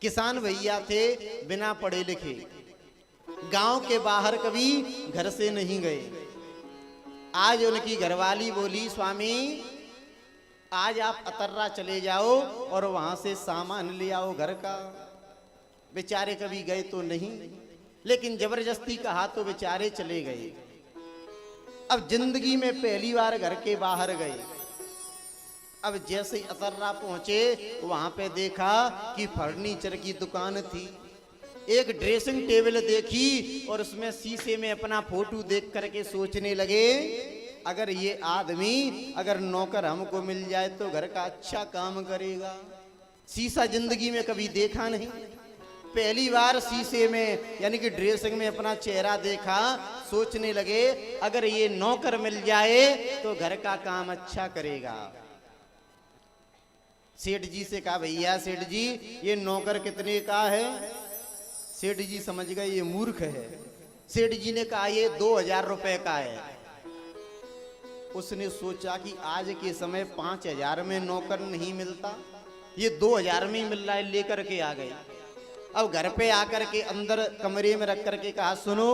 किसान भैया थे, बिना पढ़े लिखे, गांव के बाहर कभी घर से नहीं गए। आज उनकी घरवाली बोली, स्वामी आज आप अतर्रा चले जाओ और वहां से सामान ले आओ घर का। बेचारे कभी गए तो नहीं, लेकिन जबरदस्ती कहा तो बेचारे चले गए। अब जिंदगी में पहली बार घर के बाहर गए। अब जैसे ही अतर्रा पहुंचे, वहां पे देखा कि फर्नीचर की दुकान थी। एक ड्रेसिंग टेबल देखी और उसमें शीशे में अपना फोटो देख करके सोचने लगे, अगर ये आदमी, अगर नौकर हमको मिल जाए तो घर का अच्छा काम करेगा। शीशा जिंदगी में कभी देखा नहीं, पहली बार शीशे में यानी कि ड्रेसिंग में अपना चेहरा देखा। सोचने लगे, अगर ये नौकर मिल जाए तो घर का काम अच्छा करेगा। सेठ जी से कहा, भैया सेठ जी ये नौकर कितने का है? सेठ जी समझ गए ये मूर्ख है। सेठ जी ने कहा ये 2000 रुपए का है। उसने सोचा कि आज के समय 5000 में नौकर नहीं मिलता, ये 2000 में ही मिल रहा है, लेकर के आ गए। अब घर पे आकर के अंदर कमरे में रख करके कहा, सुनो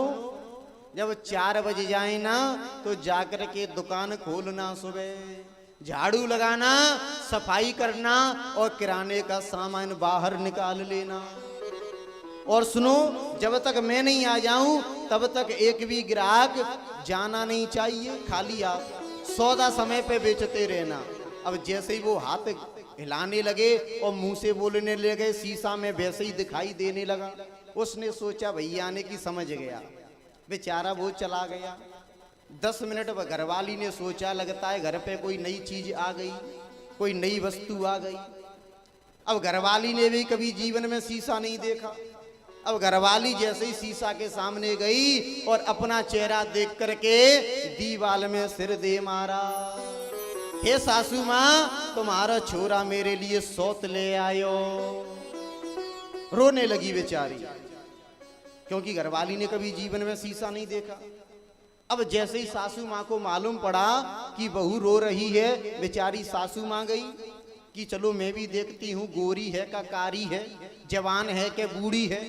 जब 4 बजे जाए ना तो जाकर के दुकान खोलना, सुबह झाड़ू लगाना, सफाई करना और किराने का सामान बाहर निकाल लेना। और सुनो जब तक मैं नहीं आ जाऊं तब तक एक भी ग्राहक जाना नहीं चाहिए, खाली आप सौदा समय पे बेचते रहना। अब जैसे ही वो हाथ हिलाने लगे और मुंह से बोलने लगे, शीशा में वैसे ही दिखाई देने लगा। उसने सोचा भैया ने की समझ गया, बेचारा वो चला गया। 10 मिनट घरवाली ने सोचा, लगता है घर पे कोई नई चीज आ गई, कोई नई वस्तु आ गई। अब घरवाली ने भी कभी जीवन में शीशा नहीं देखा। अब घरवाली जैसे ही शीशा के सामने गई और अपना चेहरा देख करके दीवाल में सिर दे मारा, हे सासू माँ तुम्हारा छोरा मेरे लिए सौत ले आयो। रोने लगी बेचारी, क्योंकि घरवाली ने कभी जीवन में शीशा नहीं देखा। अब जैसे ही सासू माँ को मालूम पड़ा कि बहू रो रही है, बेचारी सासू माँ गई कि चलो मैं भी देखती हूँ, गोरी है का कारी है, जवान है क्या बूढ़ी है।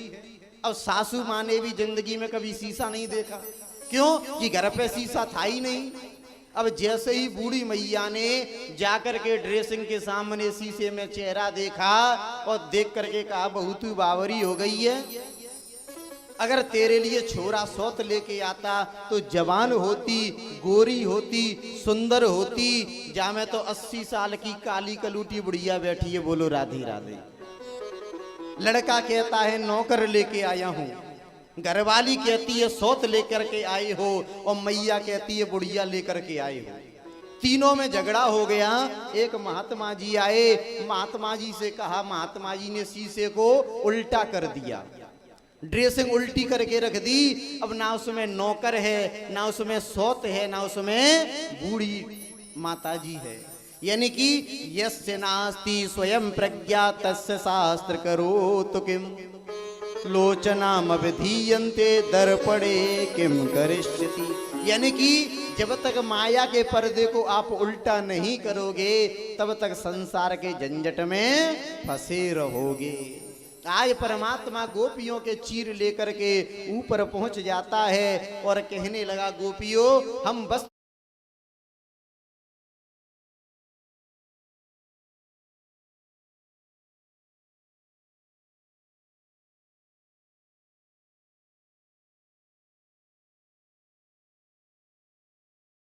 अब सासू माँ ने भी जिंदगी में कभी शीशा नहीं देखा, क्यों कि घर पे शीशा था ही नहीं। अब जैसे ही बूढ़ी मैया ने जाकर के ड्रेसिंग के सामने शीशे में चेहरा देखा और देख करके कहा, बहू तू बावरी हो गई है, अगर तेरे लिए छोरा सौत लेके आता तो जवान होती, गोरी होती, सुंदर होती। जा में तो 80 साल की काली कलूटी बुढ़िया बैठी है, बोलो राधे राधे। लड़का कहता है नौकर लेके आया हूं, घरवाली कहती है सौत लेकर के आए हो, और मैया कहती है बुढ़िया लेकर के आए हो। तीनों में झगड़ा हो गया। एक महात्मा जी आए, महात्मा जी से कहा, महात्मा जी ने शीशे को उल्टा कर दिया, ड्रेसिंग उल्टी करके रख दी। अब ना उसमें नौकर है, ना उसमें सौत है, ना उसमें बूढ़ी माता जी है। यानी कि यस्य नास्ति स्वयं प्रज्ञा तस्य शास्त्र करोतु किम, लोचनाम विधीयन्ते दर्पणे किम करिष्यति। यानी कि जब तक माया के पर्दे को आप उल्टा नहीं करोगे तब तक संसार के झंझट में फंसे रहोगे। आज परमात्मा गोपियों के चीर लेकर के ऊपर पहुंच जाता है और कहने लगा, गोपियों हम बस